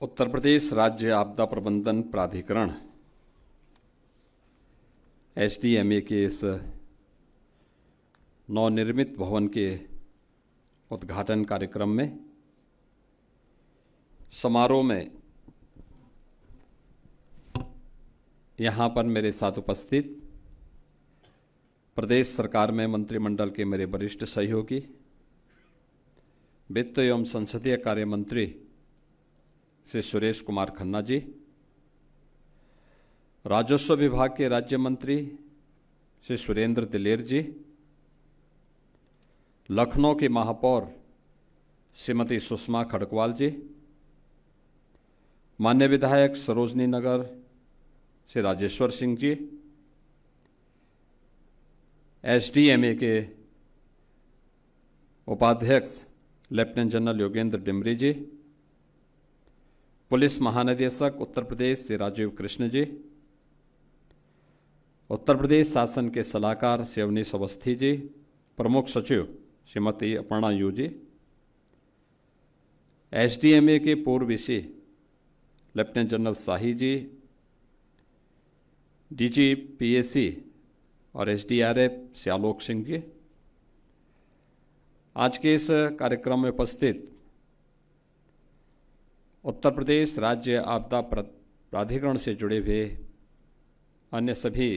उत्तर प्रदेश राज्य आपदा प्रबंधन प्राधिकरण एसडीएमए के इस नवनिर्मित भवन के उद्घाटन कार्यक्रम में समारोह में यहाँ पर मेरे साथ उपस्थित प्रदेश सरकार में मंत्रिमंडल के मेरे वरिष्ठ सहयोगी, वित्त एवं संसदीय कार्य मंत्री श्री सुरेश कुमार खन्ना जी, राजस्व विभाग के राज्य मंत्री श्री सुरेंद्र दिलेर जी, लखनऊ के महापौर श्रीमती सुषमा खड़गवाल जी, माननीय विधायक सरोजनी नगर श्री राजेश्वर सिंह जी, एसडीएमए के उपाध्यक्ष लेफ्टिनेंट जनरल योगेंद्र डिमरी जी, पुलिस महानिदेशक उत्तर प्रदेश श्री राजीव कृष्ण जी, उत्तर प्रदेश शासन के सलाहकार श्री अवनीश अवस्थी जी, प्रमुख सचिव श्रीमती अपर्णा यू जी, एसडीएमए के पूर्व VC lieutenant general Shahi ji, DG PAC और एसडीआरएफ श्री आलोक सिंह जी, आज के इस कार्यक्रम में उपस्थित उत्तर प्रदेश राज्य आपदा प्राधिकरण से जुड़े हुए अन्य सभी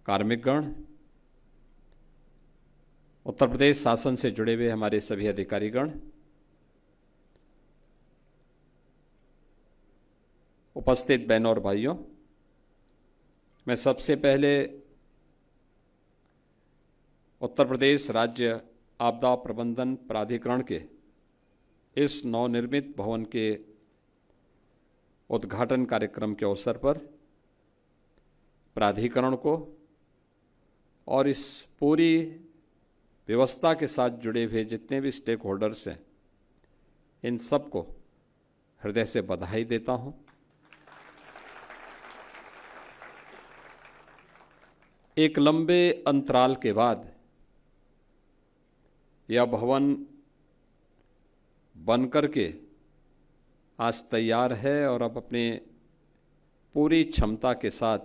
कार्मिकगण, उत्तर प्रदेश शासन से जुड़े हुए हमारे सभी अधिकारीगण, उपस्थित बहनों और भाइयों, मैं सबसे पहले उत्तर प्रदेश राज्य आपदा प्रबंधन प्राधिकरण के इस नवनिर्मित भवन के उद्घाटन कार्यक्रम के अवसर पर प्राधिकरण को और इस पूरी व्यवस्था के साथ जुड़े हुए जितने भी स्टेक होल्डर्स हैं, इन सबको हृदय से बधाई देता हूं। एक लंबे अंतराल के बाद यह भवन बनकर के आज तैयार है और अब अपने पूरी क्षमता के साथ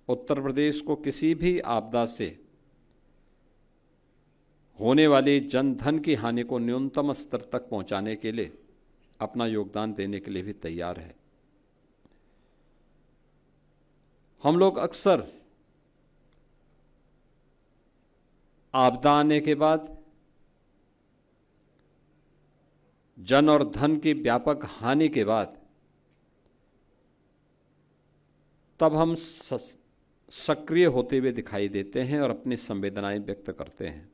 उत्तर प्रदेश को किसी भी आपदा से होने वाली जन धन की हानि को न्यूनतम स्तर तक पहुंचाने के लिए अपना योगदान देने के लिए भी तैयार है। हम लोग अक्सर आपदा आने के बाद जन और धन की व्यापक हानि के बाद तब हम सक्रिय होते हुए दिखाई देते हैं और अपनी संवेदनाएं व्यक्त करते हैं,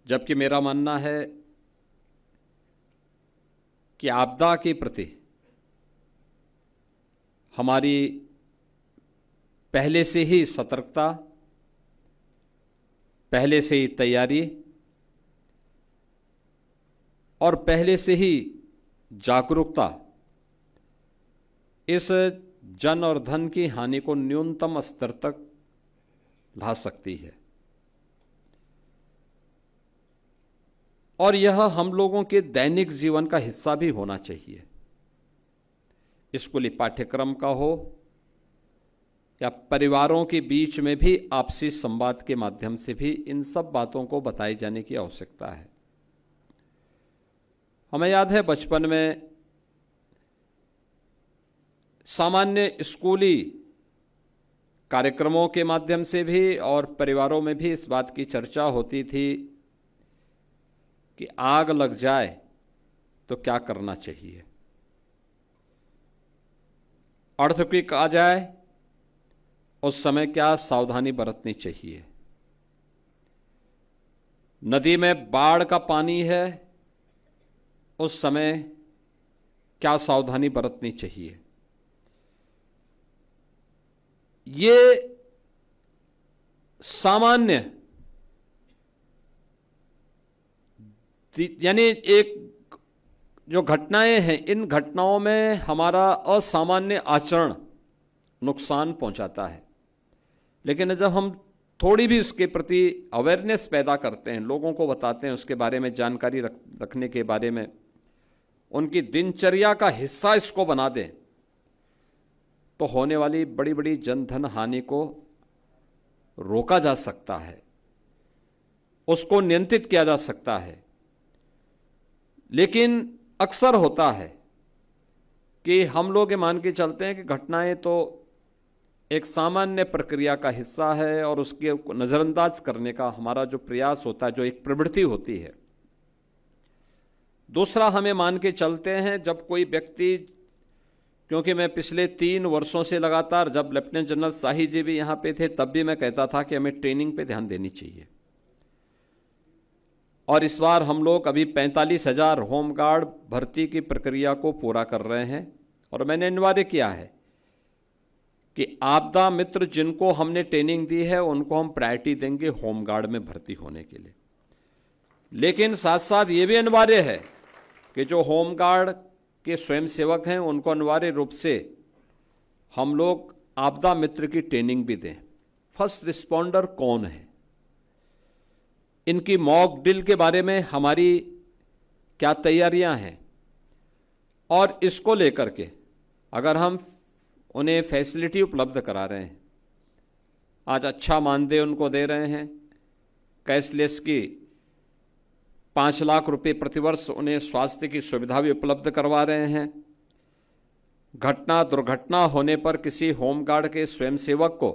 जबकि मेरा मानना है कि आपदा के प्रति हमारी पहले से ही सतर्कता, पहले से ही तैयारी और पहले से ही जागरूकता इस जन और धन की हानि को न्यूनतम स्तर तक ला सकती है। और यह हम लोगों के दैनिक जीवन का हिस्सा भी होना चाहिए। स्कूली पाठ्यक्रम का हो या परिवारों के बीच में भी आपसी संवाद के माध्यम से भी इन सब बातों को बताए जाने की आवश्यकता है। हमें याद है बचपन में सामान्य स्कूली कार्यक्रमों के माध्यम से भी और परिवारों में भी इस बात की चर्चा होती थी कि आग लग जाए तो क्या करना चाहिए, अर्थक्वेक आ जाए उस समय क्या सावधानी बरतनी चाहिए, नदी में बाढ़ का पानी है उस समय क्या सावधानी बरतनी चाहिए। ये सामान्य यानी एक जो घटनाएं हैं, इन घटनाओं में हमारा असामान्य आचरण नुकसान पहुंचाता है, लेकिन जब हम थोड़ी भी उसके प्रति अवेयरनेस पैदा करते हैं, लोगों को बताते हैं, उसके बारे में जानकारी रखने के बारे में, उनकी दिनचर्या का हिस्सा इसको बना दें, तो होने वाली बड़ी बड़ी जनधन हानि को रोका जा सकता है, उसको नियंत्रित किया जा सकता है। लेकिन अक्सर होता है कि हम लोग ये मान के चलते हैं कि घटनाएं तो एक सामान्य प्रक्रिया का हिस्सा है और उसके नज़रअंदाज करने का हमारा जो प्रयास होता है, जो एक प्रवृत्ति होती है। दूसरा, हमें मान के चलते हैं जब कोई व्यक्ति, क्योंकि मैं पिछले 3 वर्षों से लगातार, जब लेफ्टिनेंट जनरल शाही जी भी यहाँ पे थे तब भी मैं कहता था कि हमें ट्रेनिंग पे ध्यान देनी चाहिए। और इस बार हम लोग अभी 45,000 होमगार्ड भर्ती की प्रक्रिया को पूरा कर रहे हैं और मैंने अनिवार्य किया है कि आपदा मित्र जिनको हमने ट्रेनिंग दी है उनको हम प्रायोरिटी देंगे होमगार्ड में भर्ती होने के लिए। लेकिन साथ साथ ये भी अनिवार्य है कि जो होमगार्ड के स्वयंसेवक हैं उनको अनिवार्य रूप से हम लोग आपदा मित्र की ट्रेनिंग भी दें। फर्स्ट रिस्पॉन्डर कौन है, इनकी मॉक ड्रिल के बारे में हमारी क्या तैयारियां हैं, और इसको लेकर के अगर हम उन्हें फैसिलिटी उपलब्ध करा रहे हैं, आज अच्छा मानदेय उनको दे रहे हैं, कैशलेस की 5 लाख रुपए प्रतिवर्ष उन्हें स्वास्थ्य की सुविधा भी उपलब्ध करवा रहे हैं, घटना दुर्घटना होने पर किसी होमगार्ड के स्वयंसेवक को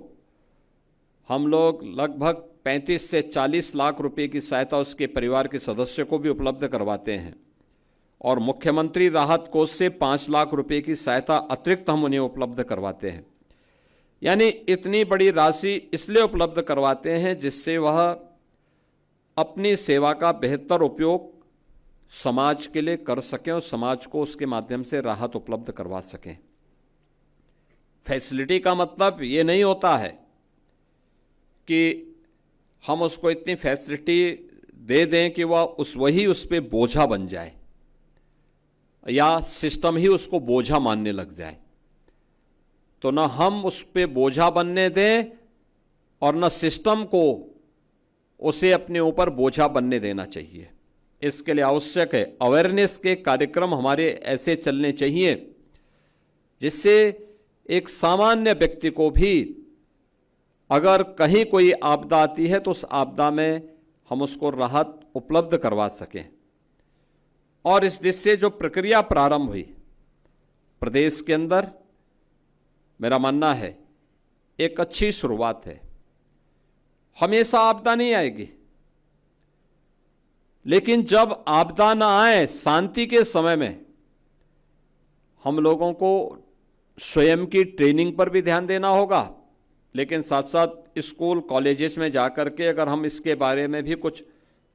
हम लोग लगभग 35 से 40 लाख रुपए की सहायता उसके परिवार के सदस्य को भी उपलब्ध करवाते हैं, और मुख्यमंत्री राहत कोष से 5 लाख रुपए की सहायता अतिरिक्त हम उन्हें उपलब्ध करवाते हैं। यानी इतनी बड़ी राशि इसलिए उपलब्ध करवाते हैं जिससे वह अपनी सेवा का बेहतर उपयोग समाज के लिए कर सकें और समाज को उसके माध्यम से राहत उपलब्ध करवा सकें। फैसिलिटी का मतलब ये नहीं होता है कि हम उसको इतनी फैसिलिटी दे दें कि वह वही उस पर बोझा बन जाए या सिस्टम ही उसको बोझा मानने लग जाए। तो न हम उस पर बोझा बनने दें और न सिस्टम को उसे अपने ऊपर बोझा बनने देना चाहिए। इसके लिए आवश्यक है अवेयरनेस के कार्यक्रम हमारे ऐसे चलने चाहिए जिससे एक सामान्य व्यक्ति को भी अगर कहीं कोई आपदा आती है तो उस आपदा में हम उसको राहत उपलब्ध करवा सकें। और इस दिशा से जो प्रक्रिया प्रारंभ हुई प्रदेश के अंदर, मेरा मानना है एक अच्छी शुरुआत है। हमेशा आपदा नहीं आएगी, लेकिन जब आपदा ना आए, शांति के समय में हम लोगों को स्वयं की ट्रेनिंग पर भी ध्यान देना होगा, लेकिन साथ साथ स्कूल कॉलेजेस में जाकर के अगर हम इसके बारे में भी कुछ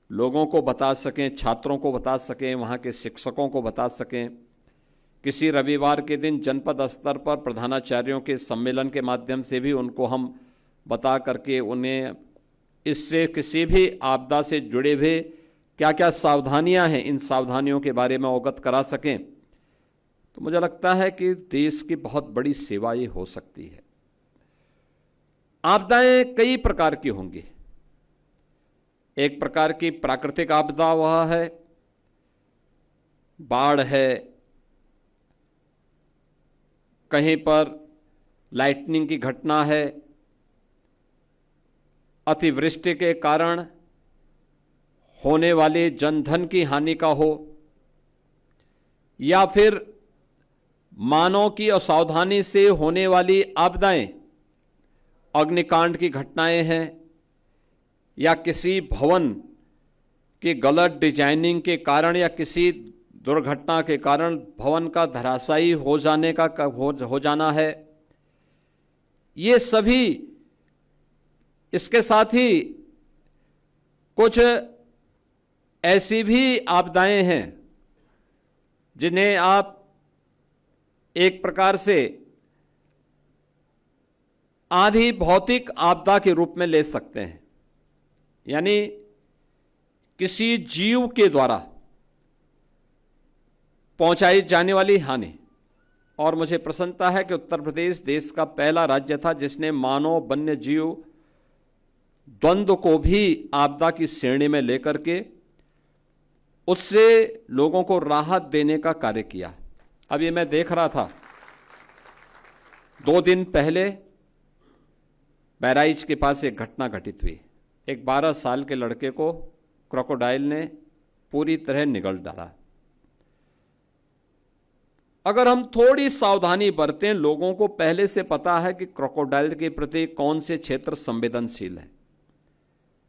लोगों को बता सकें, छात्रों को बता सकें, वहाँ के शिक्षकों को बता सकें, किसी रविवार के दिन जनपद स्तर पर प्रधानाचार्यों के सम्मेलन के माध्यम से भी उनको हम बता करके उन्हें इससे किसी भी आपदा से जुड़े हुए क्या क्या सावधानियां हैं, इन सावधानियों के बारे में अवगत करा सकें, तो मुझे लगता है कि देश की बहुत बड़ी सेवा ये हो सकती है। आपदाएं कई प्रकार की होंगी। एक प्रकार की प्राकृतिक आपदा वह है, बाढ़ है, कहीं पर लाइटनिंग की घटना है, अतिवृष्टि के कारण होने वाले जनधन की हानि का हो, या फिर मानव की असावधानी से होने वाली आपदाएं, अग्निकांड की घटनाएं हैं, या किसी भवन की गलत डिजाइनिंग के कारण या किसी दुर्घटना के कारण भवन का धराशायी हो जाने का हो जाना है। ये सभी, इसके साथ ही कुछ ऐसी भी आपदाएं हैं जिन्हें आप एक प्रकार से आधी भौतिक आपदा के रूप में ले सकते हैं, यानी किसी जीव के द्वारा पहुंचाई जाने वाली हानि। और मुझे प्रसन्नता है कि उत्तर प्रदेश देश का पहला राज्य था जिसने मानव वन्य जीव द्वंद्व को भी आपदा की श्रेणी में लेकर के उससे लोगों को राहत देने का कार्य किया। अब ये मैं देख रहा था, 2 दिन पहले बहराइच के पास एक घटना घटित हुई। एक 12 साल के लड़के को क्रोकोडाइल ने पूरी तरह निगल डाला। अगर हम थोड़ी सावधानी बरतें, लोगों को पहले से पता है कि क्रोकोडाइल के प्रति कौन से क्षेत्र संवेदनशील है।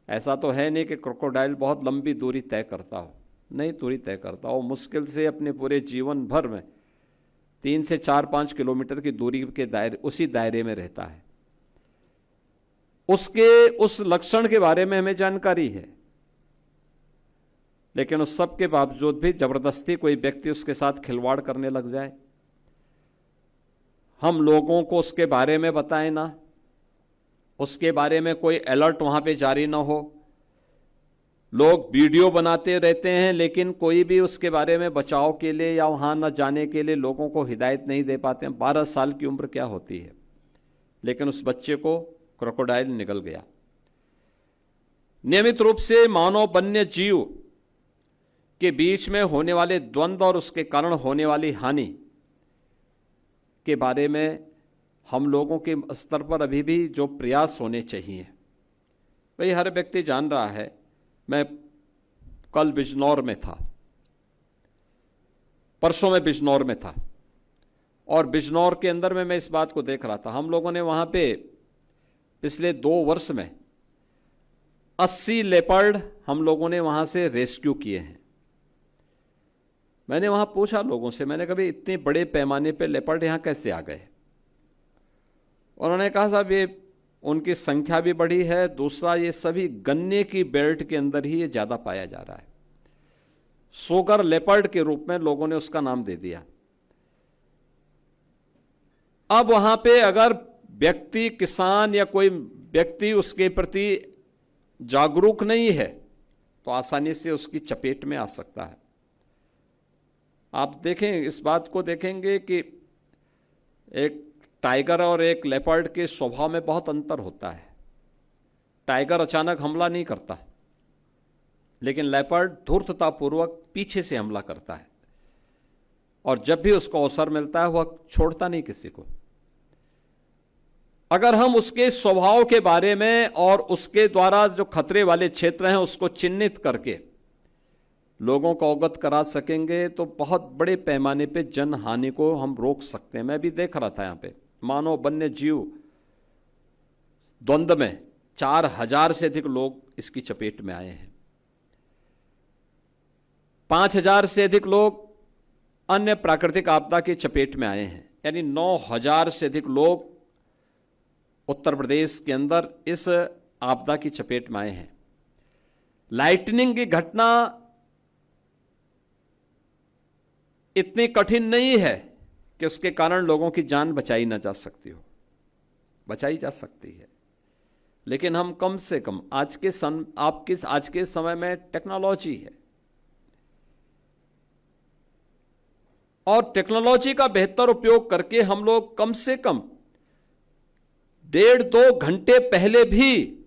ऐसा तो है नहीं कि क्रोकोडाइल बहुत लंबी दूरी तय करता हो, नहीं दूरी तय करता हो, मुश्किल से अपने पूरे जीवन भर में 3 से 4-5 किलोमीटर की दूरी के दायरे, उसी दायरे में रहता है। उसके उस लक्षण के बारे में हमें जानकारी है, लेकिन उस सब के बावजूद भी जबरदस्ती कोई व्यक्ति उसके साथ खिलवाड़ करने लग जाए, हम लोगों को उसके बारे में बताएं ना, उसके बारे में कोई अलर्ट वहां पे जारी ना हो। लोग वीडियो बनाते रहते हैं, लेकिन कोई भी उसके बारे में बचाव के लिए या वहां न जाने के लिए लोगों को हिदायत नहीं दे पाते हैं। 12 साल की उम्र क्या होती है, लेकिन उस बच्चे को क्रोकोडाइल निगल गया। नियमित रूप से मानव वन्य जीव के बीच में होने वाले द्वंद्व और उसके कारण होने वाली हानि के बारे में हम लोगों के स्तर पर अभी भी जो प्रयास होने चाहिए, भाई हर व्यक्ति जान रहा है। मैं कल बिजनौर में था, परसों में बिजनौर में था, और बिजनौर के अंदर में मैं इस बात को देख रहा था। हम लोगों ने वहां पे पिछले 2 वर्ष में 80 लेपर्ड हम लोगों ने वहां से रेस्क्यू किए हैं। मैंने वहां पूछा लोगों से, मैंने कहा इतने बड़े पैमाने पे लेपर्ड यहां कैसे आ गए? उन्होंने कहा साहब ये उनकी संख्या भी बढ़ी है, दूसरा ये सभी गन्ने की बेल्ट के अंदर ही ये ज्यादा पाया जा रहा है। सोगर लेपर्ड के रूप में लोगों ने उसका नाम दे दिया। अब वहां पे अगर व्यक्ति, किसान या कोई व्यक्ति उसके प्रति जागरूक नहीं है तो आसानी से उसकी चपेट में आ सकता है। आप देखें, इस बात को देखेंगे कि एक टाइगर और एक लेपर्ड के स्वभाव में बहुत अंतर होता है। टाइगर अचानक हमला नहीं करता, लेकिन लेपर्ड धूर्ततापूर्वक पीछे से हमला करता है, और जब भी उसको अवसर मिलता है वह छोड़ता नहीं किसी को। अगर हम उसके स्वभाव के बारे में और उसके द्वारा जो खतरे वाले क्षेत्र हैं उसको चिन्हित करके लोगों को अवगत करा सकेंगे तो बहुत बड़े पैमाने पे जन हानि को हम रोक सकते हैं। मैं भी देख रहा था, यहां पे मानव वन्य जीव द्वंद्व में 4000 से अधिक लोग इसकी चपेट में आए हैं। 5000 से अधिक लोग अन्य प्राकृतिक आपदा की चपेट में आए हैं, यानी 9000 से अधिक लोग उत्तर प्रदेश के अंदर इस आपदा की चपेट में आए हैं। लाइटनिंग की घटना इतनी कठिन नहीं है कि उसके कारण लोगों की जान बचाई ना जा सकती हो, बचाई जा सकती है। लेकिन हम कम से कम आज के समय में टेक्नोलॉजी है, और टेक्नोलॉजी का बेहतर उपयोग करके हम लोग कम से कम 1.5-2 घंटे पहले भी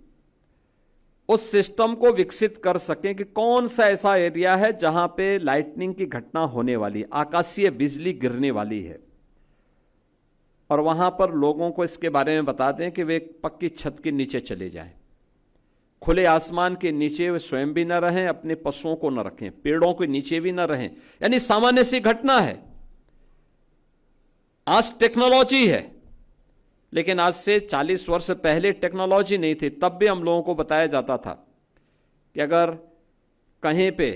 उस सिस्टम को विकसित कर सकें कि कौन सा ऐसा एरिया है जहां पे लाइटनिंग की घटना होने वाली, आकाशीय बिजली गिरने वाली है, और वहां पर लोगों को इसके बारे में बता दें कि वे पक्की छत के नीचे चले जाएं, खुले आसमान के नीचे वे स्वयं भी न रहें, अपने पशुओं को न रखें, पेड़ों के नीचे भी न रहें। यानी सामान्य सी घटना है। आज टेक्नोलॉजी है, लेकिन आज से 40 वर्ष पहले टेक्नोलॉजी नहीं थी। तब भी हम लोगों को बताया जाता था कि अगर कहीं पे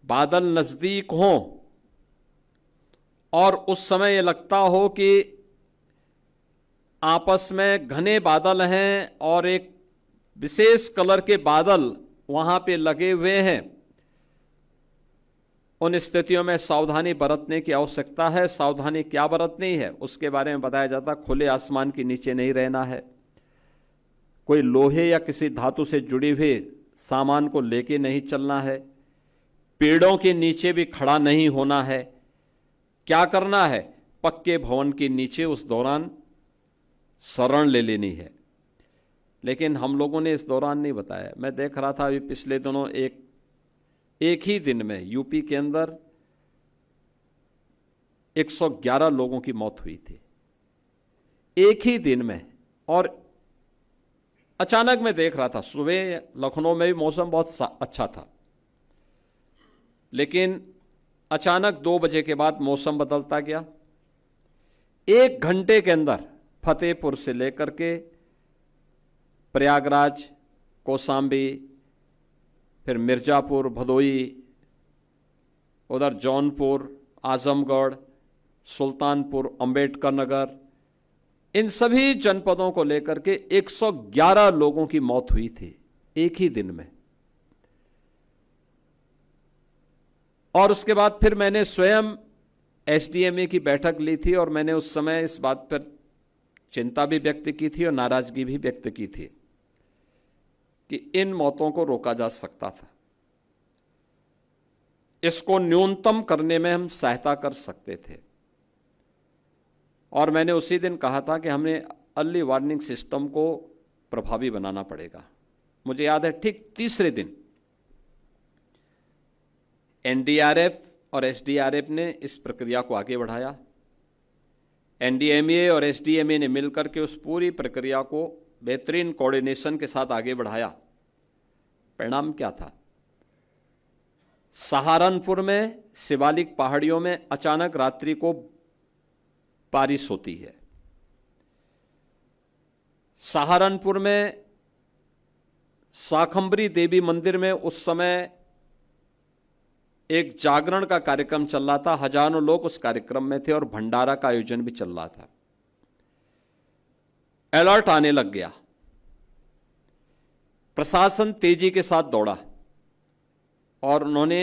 बादल नजदीक हों और उस समय ये लगता हो कि आपस में घने बादल हैं और एक विशेष कलर के बादल वहां पे लगे हुए हैं, उन स्थितियों में सावधानी बरतने की आवश्यकता है। सावधानी क्या बरतनी है उसके बारे में बताया जाता। खुले आसमान के नीचे नहीं रहना है, कोई लोहे या किसी धातु से जुड़ी हुई सामान को लेके नहीं चलना है, पेड़ों के नीचे भी खड़ा नहीं होना है। क्या करना है, पक्के भवन के नीचे उस दौरान शरण ले लेनी है। लेकिन हम लोगों ने इस दौरान नहीं बताया। मैं देख रहा था अभी पिछले दिनों एक ही दिन में यूपी के अंदर 111 लोगों की मौत हुई थी, एक ही दिन में। और अचानक मैं देख रहा था, सुबह लखनऊ में भी मौसम बहुत अच्छा था, लेकिन अचानक 2 बजे के बाद मौसम बदलता गया। 1 घंटे के अंदर फतेहपुर से लेकर के प्रयागराज, कौशाम्बी, फिर मिर्जापुर, भदोई, उधर जौनपुर, आजमगढ़, सुल्तानपुर, अंबेडकर नगर, इन सभी जनपदों को लेकर के 111 लोगों की मौत हुई थी एक ही दिन में। और उसके बाद फिर मैंने स्वयं एसडीएमए की बैठक ली थी और मैंने उस समय इस बात पर चिंता भी व्यक्त की थी और नाराजगी भी व्यक्त की थी कि इन मौतों को रोका जा सकता था, इसको न्यूनतम करने में हम सहायता कर सकते थे। और मैंने उसी दिन कहा था कि हमें अर्ली वार्निंग सिस्टम को प्रभावी बनाना पड़ेगा। मुझे याद है ठीक तीसरे दिन एनडीआरएफ और एसडीआरएफ ने इस प्रक्रिया को आगे बढ़ाया। एनडीएमए और एसडीएमए ने मिलकर के उस पूरी प्रक्रिया को बेहतरीन कोऑर्डिनेशन के साथ आगे बढ़ाया। परिणाम क्या था? सहारनपुर में शिवालिक पहाड़ियों में अचानक रात्रि को बारिश होती है। सहारनपुर में शाकंभरी देवी मंदिर में उस समय एक जागरण का कार्यक्रम चल रहा था, हजारों लोग उस कार्यक्रम में थे और भंडारा का आयोजन भी चल रहा था। अलर्ट आने लग गया, प्रशासन तेजी के साथ दौड़ा और उन्होंने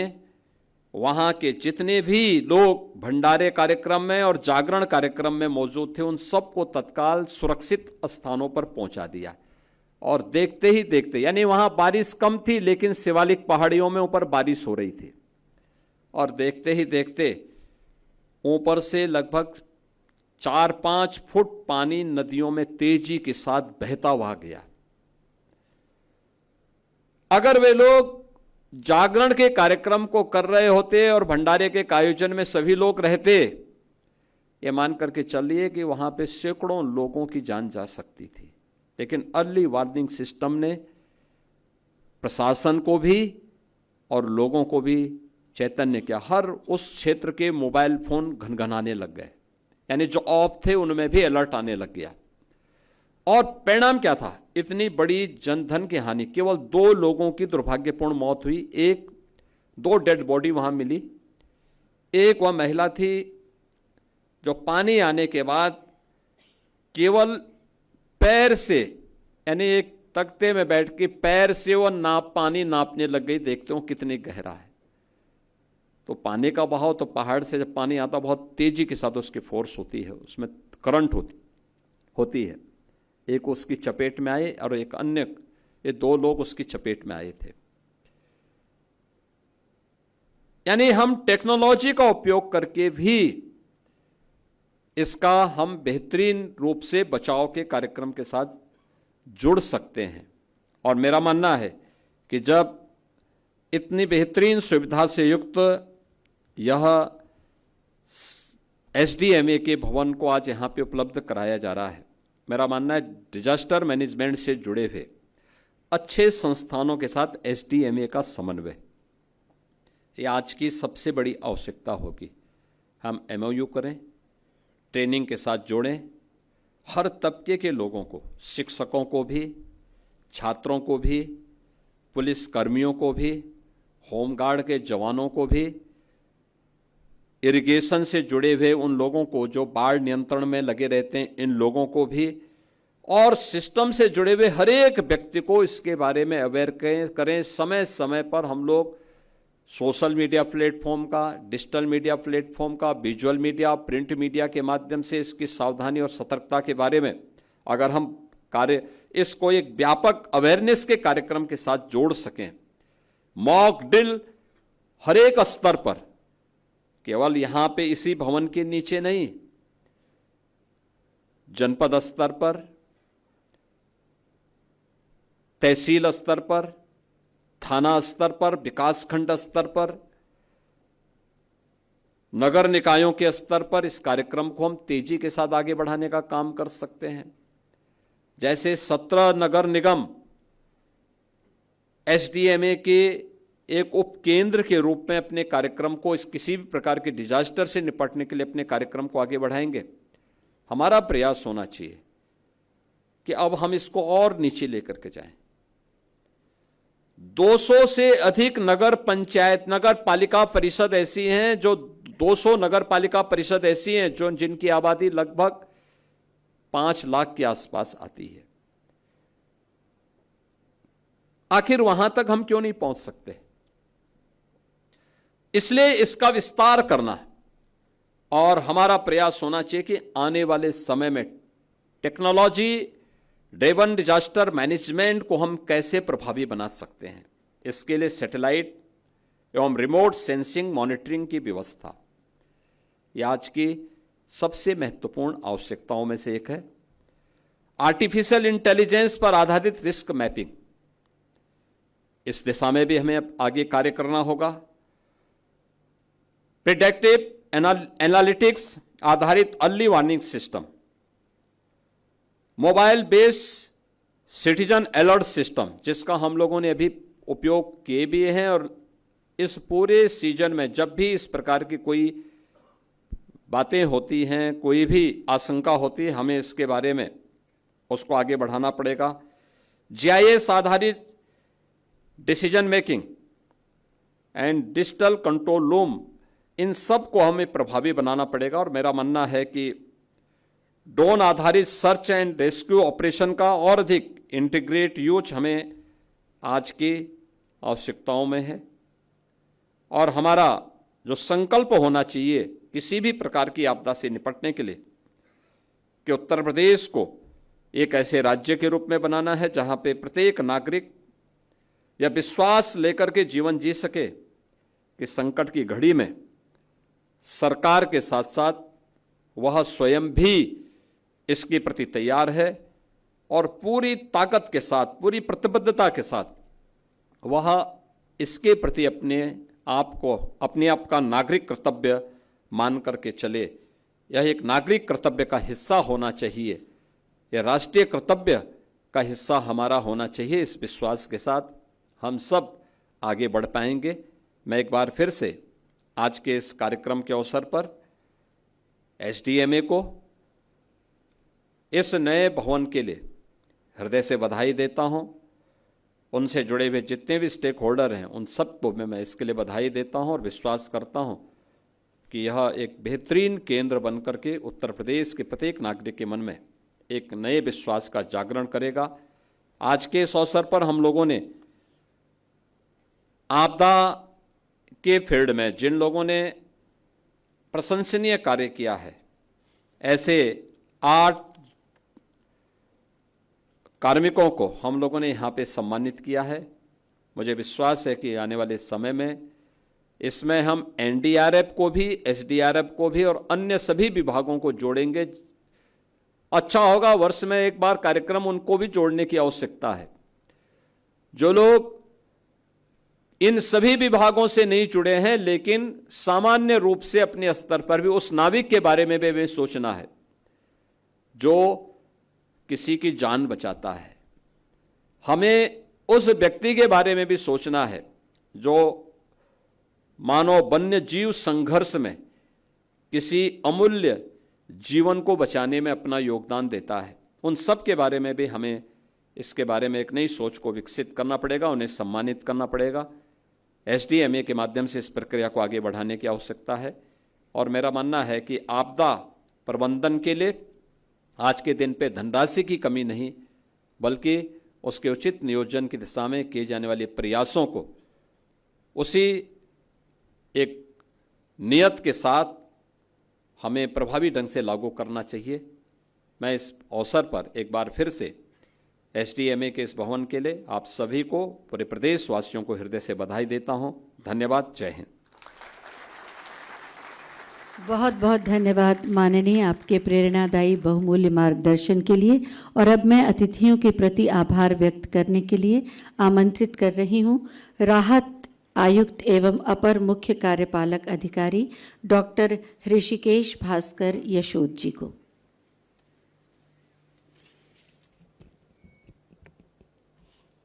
वहां के जितने भी लोग भंडारे कार्यक्रम में और जागरण कार्यक्रम में मौजूद थे उन सबको तत्काल सुरक्षित स्थानों पर पहुंचा दिया। और देखते ही देखते, यानी वहां बारिश कम थी लेकिन शिवालिक पहाड़ियों में ऊपर बारिश हो रही थी, और देखते ही देखते ऊपर से लगभग 4-5 फुट पानी नदियों में तेजी के साथ बहता हुआ गया। अगर वे लोग जागरण के कार्यक्रम को कर रहे होते और भंडारे के आयोजन में सभी लोग रहते, ये मान करके चलिए कि वहां पे सैकड़ों लोगों की जान जा सकती थी। लेकिन अर्ली वार्निंग सिस्टम ने प्रशासन को भी और लोगों को भी चैतन्य किया। हर उस क्षेत्र के मोबाइल फोन घनघनाने लग गए, यानी जो ऑफ थे उनमें भी अलर्ट आने लग गया। और परिणाम क्या था? इतनी बड़ी जनधन की हानि, केवल 2 लोगों की दुर्भाग्यपूर्ण मौत हुई। 2 डेड बॉडी वहां मिली। एक वह महिला थी जो पानी आने के बाद केवल पैर से, यानी एक तख्ते में बैठ के पैर से वो पानी नापने लग गई, देखते हो कितनी गहरा है। तो पानी का बहाव, तो पहाड़ से जब पानी आता बहुत तेजी के साथ उसकी फोर्स होती है, उसमें करंट होती है। एक उसकी चपेट में आए और एक अन्य, ये 2 लोग उसकी चपेट में आए थे। यानी हम टेक्नोलॉजी का उपयोग करके भी इसका हम बेहतरीन रूप से बचाव के कार्यक्रम के साथ जुड़ सकते हैं। और मेरा मानना है कि जब इतनी बेहतरीन सुविधा से युक्त यह एसडीएमए के भवन को आज यहाँ पे उपलब्ध कराया जा रहा है, मेरा मानना है डिजास्टर मैनेजमेंट से जुड़े हुए अच्छे संस्थानों के साथ एसडीएमए का समन्वय, ये आज की सबसे बड़ी आवश्यकता होगी। हम एमओयू करें, ट्रेनिंग के साथ जोड़ें, हर तबके के लोगों को, शिक्षकों को भी, छात्रों को भी, पुलिस कर्मियों को भी, होमगार्ड के जवानों को भी, इरिगेशन से जुड़े हुए उन लोगों को जो बाढ़ नियंत्रण में लगे रहते हैं, इन लोगों को भी, और सिस्टम से जुड़े हुए हर एक व्यक्ति को इसके बारे में अवेयर करें। समय समय पर हम लोग सोशल मीडिया प्लेटफॉर्म का, डिजिटल मीडिया प्लेटफॉर्म का, विजुअल मीडिया, प्रिंट मीडिया के माध्यम से इसकी सावधानी और सतर्कता के बारे में अगर हम इसको एक व्यापक अवेयरनेस के कार्यक्रम के साथ जोड़ सकें, मॉक ड्रिल हर एक स्तर पर, केवल यहां पे इसी भवन के नीचे नहीं, जनपद स्तर पर, तहसील स्तर पर, थाना स्तर पर, विकासखंड स्तर पर, नगर निकायों के स्तर पर इस कार्यक्रम को हम तेजी के साथ आगे बढ़ाने का काम कर सकते हैं। जैसे 17 नगर निगम एसडीएमए के एक उपकेंद्र के रूप में अपने कार्यक्रम को, इस किसी भी प्रकार के डिजास्टर से निपटने के लिए अपने कार्यक्रम को आगे बढ़ाएंगे। हमारा प्रयास होना चाहिए कि अब हम इसको और नीचे लेकर के जाएं। 200 से अधिक नगर पंचायत, नगर पालिका परिषद ऐसी हैं, जो 200 नगर पालिका परिषद ऐसी हैं जो जिनकी आबादी लगभग 5 लाख के आसपास आती है। आखिर वहां तक हम क्यों नहीं पहुंच सकते? इसलिए इसका विस्तार करना है और हमारा प्रयास होना चाहिए कि आने वाले समय में टेक्नोलॉजी ड्रिवन डिजास्टर मैनेजमेंट को हम कैसे प्रभावी बना सकते हैं। इसके लिए सैटेलाइट एवं रिमोट सेंसिंग मॉनिटरिंग की व्यवस्था ये आज की सबसे महत्वपूर्ण आवश्यकताओं में से एक है। आर्टिफिशियल इंटेलिजेंस पर आधारित रिस्क मैपिंग, इस दिशा में भी हमें आगे कार्य करना होगा। प्रिडिक्टिव एनालिटिक्स आधारित early warning system, mobile based citizen alert system, जिसका हम लोगों ने अभी उपयोग किए भी हैं और इस पूरे सीजन में जब भी इस प्रकार की कोई बातें होती हैं, कोई भी आशंका होती है, हमें इसके बारे में उसको आगे बढ़ाना पड़ेगा। जीआईएस आधारित decision making and digital control room, इन सब को हमें प्रभावी बनाना पड़ेगा। और मेरा मानना है कि ड्रोन आधारित सर्च एंड रेस्क्यू ऑपरेशन का और अधिक इंटीग्रेट यूज हमें आज की आवश्यकताओं में है। और हमारा जो संकल्प होना चाहिए किसी भी प्रकार की आपदा से निपटने के लिए, कि उत्तर प्रदेश को एक ऐसे राज्य के रूप में बनाना है जहां पे प्रत्येक नागरिक यह विश्वास लेकर के जीवन जी सके कि संकट की घड़ी में सरकार के साथ साथ वह स्वयं भी इसके प्रति तैयार है और पूरी ताकत के साथ, पूरी प्रतिबद्धता के साथ वह इसके प्रति अपने आप का नागरिक कर्तव्य मान करके चले। यह एक नागरिक कर्तव्य का हिस्सा होना चाहिए, यह राष्ट्रीय कर्तव्य का हिस्सा हमारा होना चाहिए। इस विश्वास के साथ हम सब आगे बढ़ पाएंगे। मैं एक बार फिर से आज के इस कार्यक्रम के अवसर पर एसडीएमए को इस नए भवन के लिए हृदय से बधाई देता हूं। उनसे जुड़े हुए जितने भी स्टेक होल्डर हैं उन सबको मैं इसके लिए बधाई देता हूं और विश्वास करता हूं कि यह एक बेहतरीन केंद्र बनकर के उत्तर प्रदेश के प्रत्येक नागरिक के मन में एक नए विश्वास का जागरण करेगा। आज के इस अवसर पर हम लोगों ने आपदा के फील्ड में जिन लोगों ने प्रशंसनीय कार्य किया है, ऐसे 8 कार्मिकों को हम लोगों ने यहाँ पे सम्मानित किया है। मुझे विश्वास है कि आने वाले समय में इसमें हम एनडीआरएफ को भी, एसडीआरएफ को भी और अन्य सभी विभागों को जोड़ेंगे। अच्छा होगा वर्ष में एक बार कार्यक्रम उनको भी जोड़ने की आवश्यकता है। जो लोग इन सभी विभागों से नहीं जुड़े हैं लेकिन सामान्य रूप से अपने स्तर पर भी उस नाविक के बारे में भी सोचना है जो किसी की जान बचाता है। हमें उस व्यक्ति के बारे में भी सोचना है जो मानव वन्य जीव संघर्ष में किसी अमूल्य जीवन को बचाने में अपना योगदान देता है। उन सब के बारे में भी हमें इसके बारे में एक नई सोच को विकसित करना पड़ेगा, उन्हें सम्मानित करना पड़ेगा। एसडीएमए के माध्यम से इस प्रक्रिया को आगे बढ़ाने की आवश्यकता है। और मेरा मानना है कि आपदा प्रबंधन के लिए आज के दिन पे धनराशि की कमी नहीं, बल्कि उसके उचित नियोजन की दिशा में किए जाने वाले प्रयासों को उसी एक नियत के साथ हमें प्रभावी ढंग से लागू करना चाहिए। मैं इस अवसर पर एक बार फिर से एसडीएमए के इस भवन के लिए आप सभी को, पूरे प्रदेशवासियों को हृदय से बधाई देता हूं। धन्यवाद। जय हिंद। बहुत बहुत धन्यवाद माननीय, आपके प्रेरणादायी बहुमूल्य मार्गदर्शन के लिए। और अब मैं अतिथियों के प्रति आभार व्यक्त करने के लिए आमंत्रित कर रही हूं राहत आयुक्त एवं अपर मुख्य कार्यपालक अधिकारी डॉक्टर ऋषिकेश भास्कर यशोद जी को।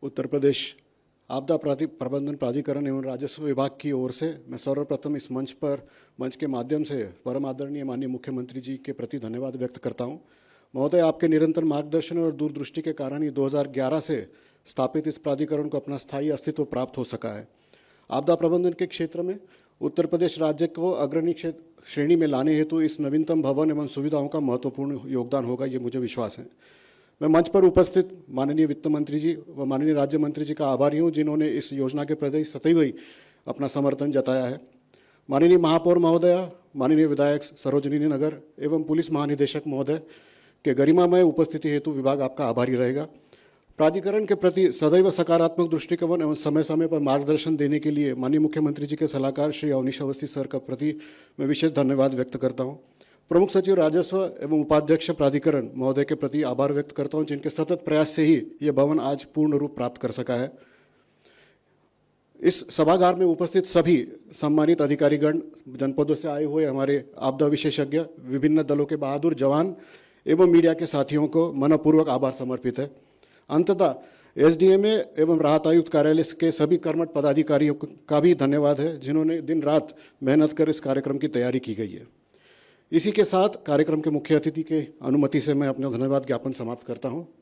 उत्तर प्रदेश आपदा प्रबंधन प्राधिकरण एवं राजस्व विभाग की ओर से मैं सर्वप्रथम इस मंच के माध्यम से परम आदरणीय माननीय मुख्यमंत्री जी के प्रति धन्यवाद व्यक्त करता हूं। महोदय, आपके निरंतर मार्गदर्शन और दूरदृष्टि के कारण ही 2011 से स्थापित इस प्राधिकरण को अपना स्थायी अस्तित्व प्राप्त हो सका है। आपदा प्रबंधन के क्षेत्र में उत्तर प्रदेश राज्य को अग्रणी श्रेणी में लाने हेतु इस नवीनतम भवन एवं सुविधाओं का महत्वपूर्ण योगदान होगा, ये मुझे विश्वास है। मैं मंच पर उपस्थित माननीय वित्त मंत्री जी व माननीय राज्य मंत्री जी का आभारी हूँ, जिन्होंने इस योजना के प्रति सदैव ही अपना समर्थन जताया है। माननीय महापौर महोदया, माननीय विधायक सरोजनी नगर एवं पुलिस महानिदेशक महोदय के गरिमामय उपस्थिति हेतु विभाग आपका आभारी रहेगा। प्राधिकरण के प्रति सदैव सकारात्मक दृष्टिकोण एवं समय समय पर मार्गदर्शन देने के लिए माननीय मुख्यमंत्री जी के सलाहकार श्री अवनीश अवस्थी सर का प्रति मैं विशेष धन्यवाद व्यक्त करता हूँ। प्रमुख सचिव राजस्व एवं उपाध्यक्ष प्राधिकरण महोदय के प्रति आभार व्यक्त करता हूं, जिनके सतत प्रयास से ही यह भवन आज पूर्ण रूप प्राप्त कर सका है। इस सभागार में उपस्थित सभी सम्मानित अधिकारीगण, जनपदों से आए हुए हमारे आपदा विशेषज्ञ, विभिन्न दलों के बहादुर जवान एवं मीडिया के साथियों को मनपूर्वक आभार समर्पित है। अंततः एसडीएमए एवं राहत आयुक्त कार्यालय के सभी कर्मठ पदाधिकारियों का भी धन्यवाद है, जिन्होंने दिन रात मेहनत कर इस कार्यक्रम की तैयारी की गई है। इसी के साथ कार्यक्रम के मुख्य अतिथि के अनुमति से मैं अपना धन्यवाद ज्ञापन समाप्त करता हूं।